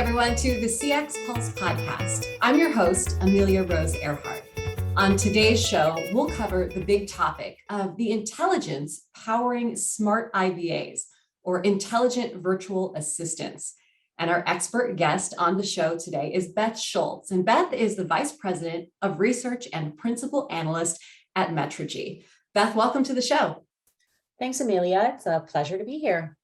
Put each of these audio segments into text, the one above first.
everyone, to the CX Pulse podcast. I'm your host, Amelia Rose Earhart. On today's show, we'll cover the big topic of the intelligence powering smart IVAs, or intelligent virtual assistants. And our expert guest on the show today is Beth Schultz. And Beth is the Vice President of Research and Principal Analyst at Metrigy. Beth, welcome to the show. Thanks, Amelia. It's a pleasure to be here.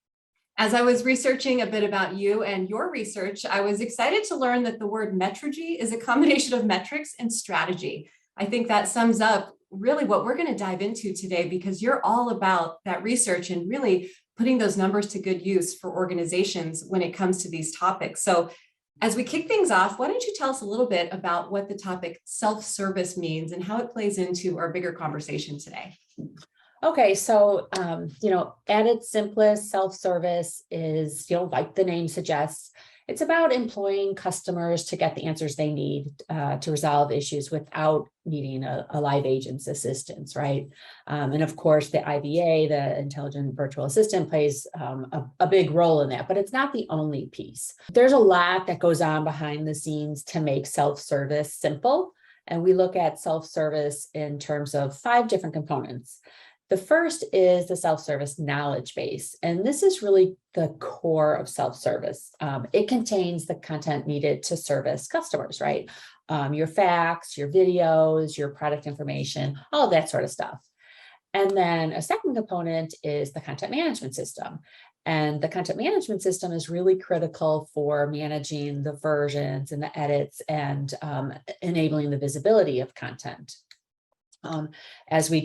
As I was researching a bit about you and your research, I was excited to learn that the word Metrigy is a combination of metrics and strategy. I think that sums up really what we're going to dive into today, because you're all about that research and really putting those numbers to good use for organizations when it comes to these topics. So as we kick things off, why don't you tell us a little bit about what the topic self-service means and how it plays into our bigger conversation today? Okay, so, at its simplest, self-service is, like the name suggests, it's about employing customers to get the answers they need to resolve issues without needing a live agent's assistance, right? And of course, the IVA, the Intelligent Virtual Assistant, plays a big role in that, but it's not the only piece. There's a lot that goes on behind the scenes to make self-service simple, and we look at self-service in terms of 5 different components. The first is the self-service knowledge base, and this is really the core of self-service. It contains the content needed to service customers, right? Your facts, your videos, your product information, all of that sort of stuff. And then a second component is the content management system. And the content management system is really critical for managing the versions and the edits and enabling the visibility of content. As I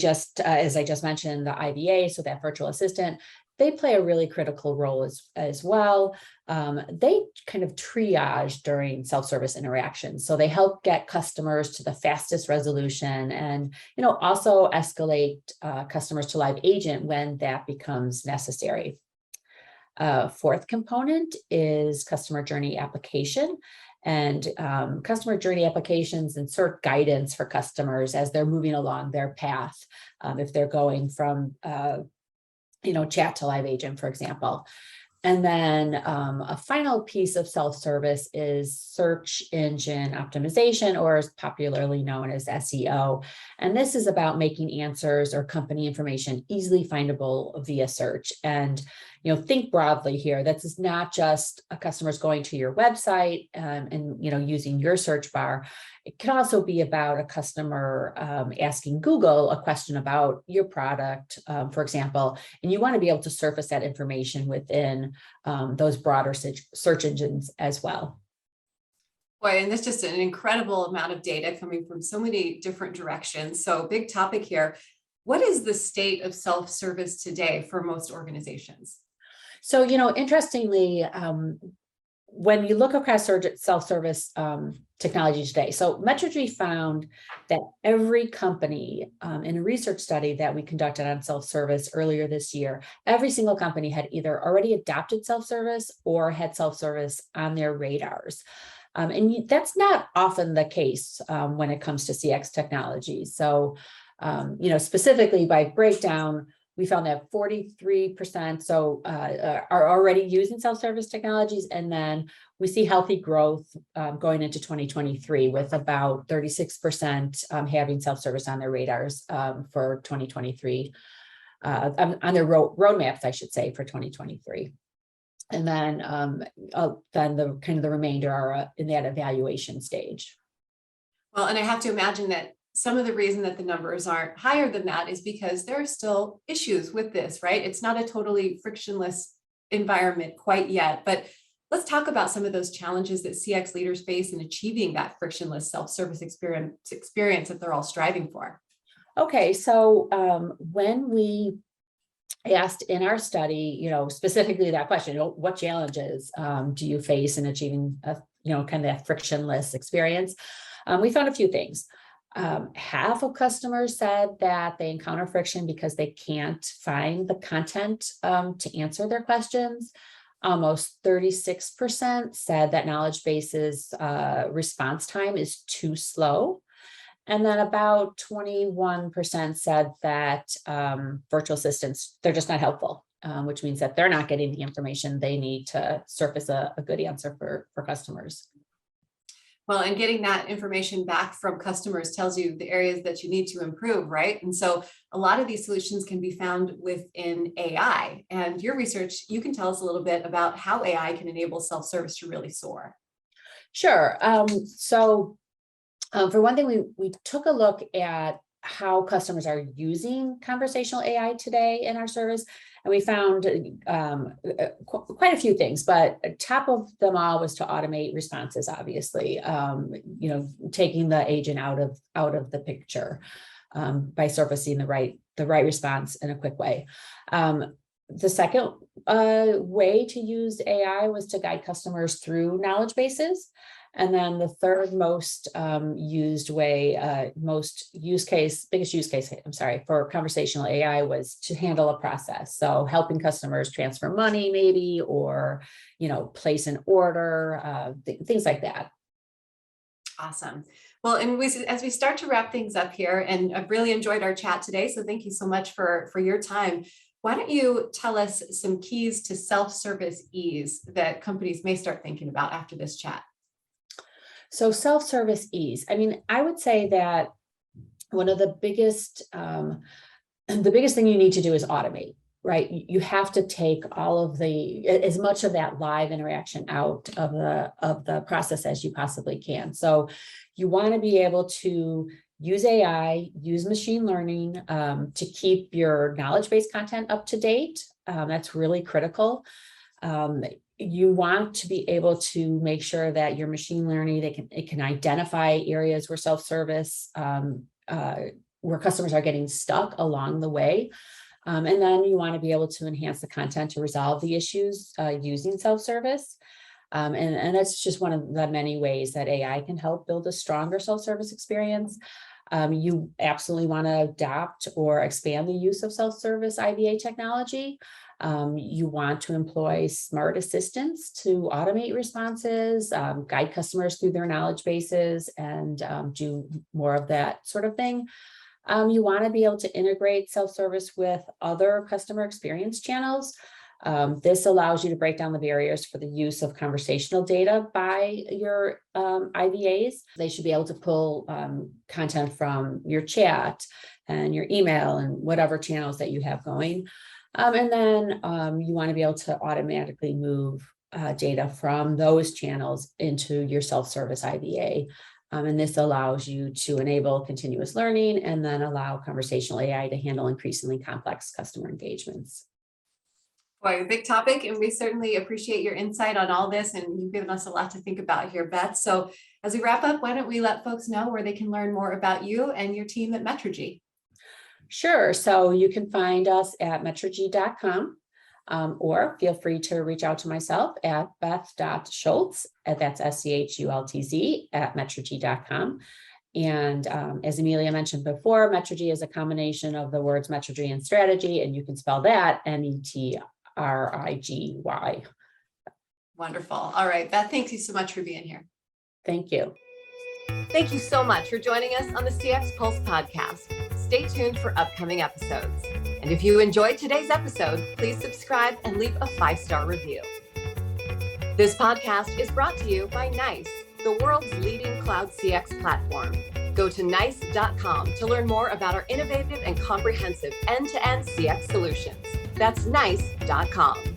just mentioned, the IVA, so that virtual assistant, they play a really critical role as well. They kind of triage during self-service interactions. So they help get customers to the fastest resolution and, also escalate customers to live agent when that becomes necessary. Fourth component is customer journey application. And customer journey applications insert guidance for customers as they're moving along their path, if they're going from, chat to live agent, for example. And then a final piece of self-service is search engine optimization, or is popularly known as SEO. And this is about making answers or company information easily findable via search. And think broadly here. This is not just customers going to your website and using your search bar. It can also be about a customer asking Google a question about your product, for example, and you want to be able to surface that information within those broader search engines as well. Boy, and that's just an incredible amount of data coming from so many different directions. So big topic here. What is the state of self-service today for most organizations? So, interestingly, when you look across self-service technology today, so Metrigy found that every company in a research study that we conducted on self-service earlier this year, every single company had either already adopted self-service or had self-service on their radars. And that's not often the case when it comes to CX technology. So, specifically by breakdown, we found that 43% are already using self-service technologies, and then we see healthy growth going into 2023 with about 36% having self-service on their radars for 2023, on their roadmaps, I should say, for 2023. And then the remainder are in that evaluation stage. Well, and I have to imagine that some of the reason that the numbers aren't higher than that is because there are still issues with this, right? It's not a totally frictionless environment quite yet, but let's talk about some of those challenges that CX leaders face in achieving that frictionless self-service experience that they're all striving for. Okay, so when we asked in our study, specifically that question, what challenges do you face in achieving a, kind of that frictionless experience? We found a few things. Half of customers said that they encounter friction because they can't find the content to answer their questions. Almost 36% said that knowledge base's response time is too slow. And then about 21% said that virtual assistants, they're just not helpful. which means that they're not getting the information they need to surface a good answer for customers. Well, and getting that information back from customers tells you the areas that you need to improve, right? And so a lot of these solutions can be found within AI. And your research, you can tell us a little bit about how AI can enable self-service to really soar. Sure. For one thing, we took a look at how customers are using conversational AI today in our service. And we found quite a few things, but top of them all was to automate responses, obviously, taking the agent out of the picture by surfacing the right response in a quick way. The second way to use AI was to guide customers through knowledge bases. And then the third most used way, biggest use case, for conversational AI was to handle a process. So helping customers transfer money maybe, or, place an order, things like that. Awesome. Well, and as we start to wrap things up here, and I've really enjoyed our chat today, so thank you so much for your time. Why don't you tell us some keys to self-service ease that companies may start thinking about after this chat? So self-service ease. I would say that one of the biggest thing you need to do is automate, right? You have to take as much of that live interaction out of the process as you possibly can. So you want to be able to use AI, use machine learning to keep your knowledge-based content up to date. That's really critical. You want to be able to make sure that your machine learning, it can identify areas where self-service, where customers are getting stuck along the way. And then you want to be able to enhance the content to resolve the issues using self-service. And that's just one of the many ways that AI can help build a stronger self-service experience. You absolutely want to adopt or expand the use of self-service IVA technology. You want to employ smart assistants to automate responses, guide customers through their knowledge bases, and do more of that sort of thing. You want to be able to integrate self-service with other customer experience channels. This allows you to break down the barriers for the use of conversational data by your IVAs. They should be able to pull content from your chat and your email and whatever channels that you have going. And then you want to be able to automatically move data from those channels into your self-service IVA. And this allows you to enable continuous learning and then allow conversational AI to handle increasingly complex customer engagements. Boy, a big topic, and we certainly appreciate your insight on all this, and you've given us a lot to think about here, Beth. So as we wrap up, why don't we let folks know where they can learn more about you and your team at Metrigy? Sure. So you can find us at metrigy.com, or feel free to reach out to myself at beth.schultz, that's SCHULTZ, at metrigy.com. And as Amelia mentioned before, Metrigy is a combination of the words Metrigy and strategy, and you can spell that METRIGY. Wonderful. All right, Beth, thank you so much for being here. Thank you. Thank you so much for joining us on the CX Pulse podcast. Stay tuned for upcoming episodes. And if you enjoyed today's episode, please subscribe and leave a 5-star review. This podcast is brought to you by NICE, the world's leading cloud CX platform. Go to nice.com to learn more about our innovative and comprehensive end-to-end CX solutions. That's nice.com.